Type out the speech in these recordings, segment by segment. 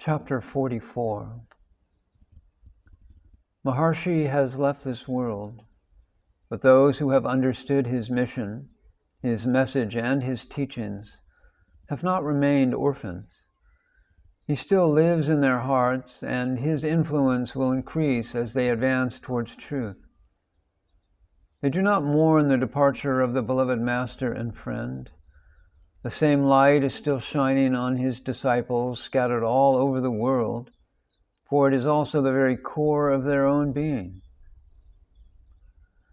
Chapter 44. Maharshi has left this world, but those who have understood his mission, his message, and his teachings have not remained orphans. He still lives in their hearts, and his influence will increase as they advance towards truth. They do not mourn the departure of the beloved master and friend. The same light is still shining on his disciples scattered all over the world, for it is also the very core of their own being.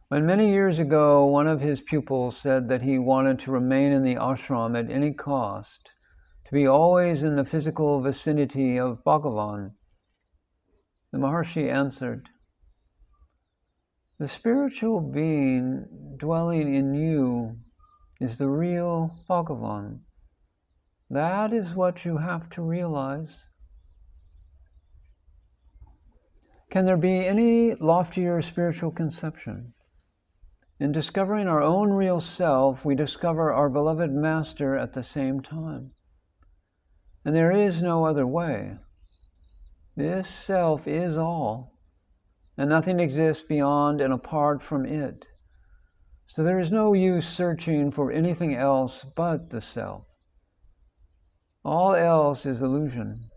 When many years ago one of his pupils said that he wanted to remain in the ashram at any cost, to be always in the physical vicinity of Bhagavan, the Maharshi answered, "The spiritual being dwelling in you is the real Bhagavan. That is what you have to realize." Can there be any loftier spiritual conception? In discovering our own real self, we discover our beloved Master at the same time. And there is no other way. This self is all, and nothing exists beyond and apart from it. So there is no use searching for anything else but the self. All else is illusion.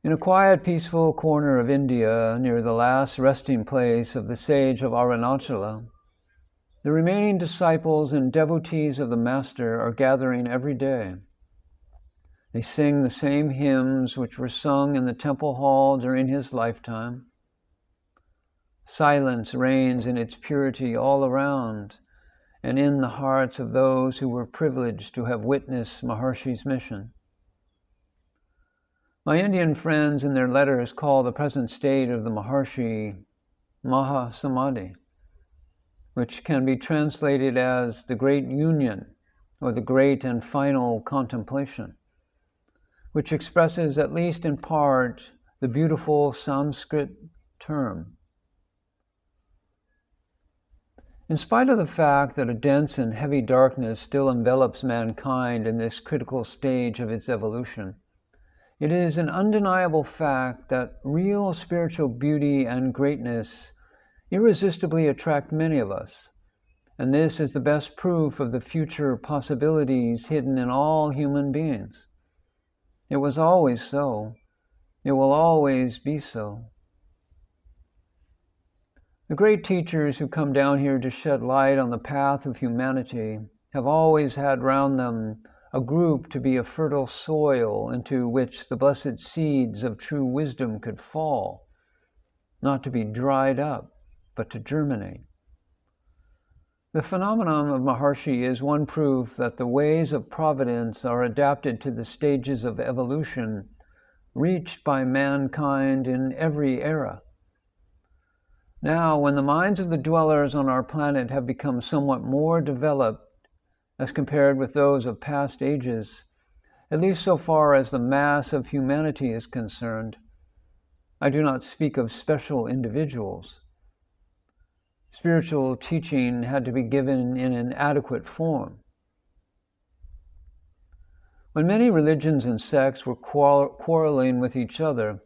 In a quiet, peaceful corner of India, near the last resting place of the sage of Arunachala, the remaining disciples and devotees of the Master are gathering every day. They sing the same hymns which were sung in the temple hall during his lifetime. Silence reigns in its purity all around and in the hearts of those who were privileged to have witnessed Maharshi's mission. My Indian friends in their letters call the present state of the Maharshi Maha Samadhi, which can be translated as the great union or the great and final contemplation, which expresses, at least in part, the beautiful Sanskrit term. In spite of the fact that a dense and heavy darkness still envelops mankind in this critical stage of its evolution, it is an undeniable fact that real spiritual beauty and greatness irresistibly attract many of us, and this is the best proof of the future possibilities hidden in all human beings. It was always so. It will always be so. The great teachers who come down here to shed light on the path of humanity have always had round them a group to be a fertile soil into which the blessed seeds of true wisdom could fall, not to be dried up, but to germinate. The phenomenon of Maharshi is one proof that the ways of providence are adapted to the stages of evolution reached by mankind in every era. Now, when the minds of the dwellers on our planet have become somewhat more developed as compared with those of past ages, at least so far as the mass of humanity is concerned, I do not speak of special individuals. Spiritual teaching had to be given in an adequate form. When many religions and sects were quarreling with each other,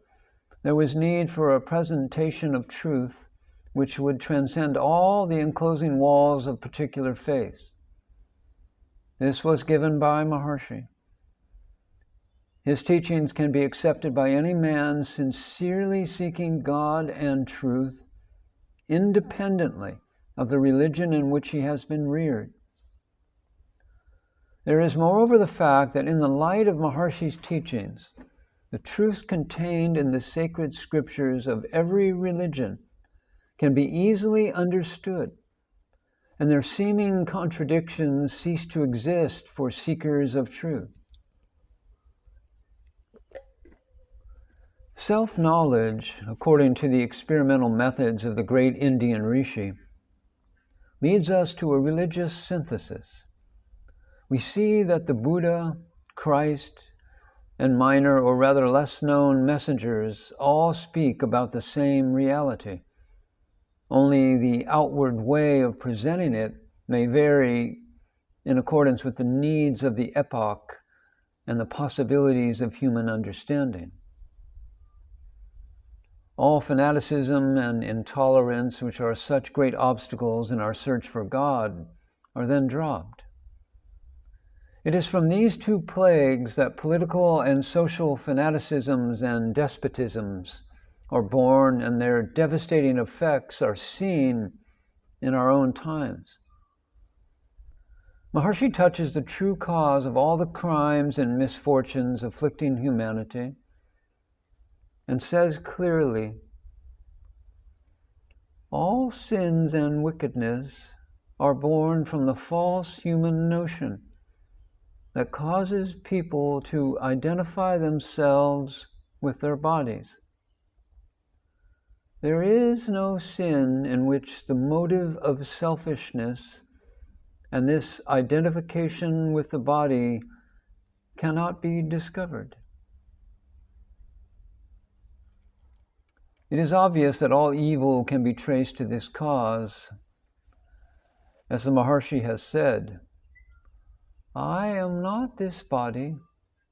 there was need for a presentation of truth which would transcend all the enclosing walls of particular faiths. This was given by Maharshi. His teachings can be accepted by any man sincerely seeking God and truth, independently of the religion in which he has been reared. There is moreover the fact that in the light of Maharshi's teachings, the truths contained in the sacred scriptures of every religion can be easily understood, and their seeming contradictions cease to exist for seekers of truth. Self-knowledge, according to the experimental methods of the great Indian rishi, leads us to a religious synthesis. We see that the Buddha, Christ, and minor or rather less known messengers all speak about the same reality. Only the outward way of presenting it may vary in accordance with the needs of the epoch and the possibilities of human understanding. All fanaticism and intolerance, which are such great obstacles in our search for God, are then dropped. It is from these two plagues that political and social fanaticisms and despotisms are born, and their devastating effects are seen in our own times. Maharshi touches the true cause of all the crimes and misfortunes afflicting humanity and says clearly, all sins and wickedness are born from the false human notion that causes people to identify themselves with their bodies. There is no sin in which the motive of selfishness and this identification with the body cannot be discovered. It is obvious that all evil can be traced to this cause. As the Maharshi has said, I am not this body,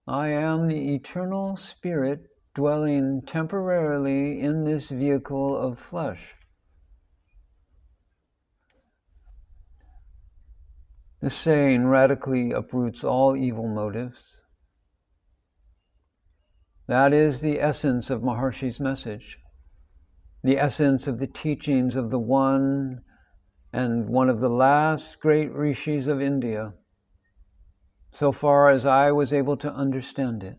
I am the eternal spirit dwelling temporarily in this vehicle of flesh. This saying radically uproots all evil motives. That is the essence of Maharshi's message, the essence of the teachings of the one of the last great rishis of India, so far as I was able to understand it.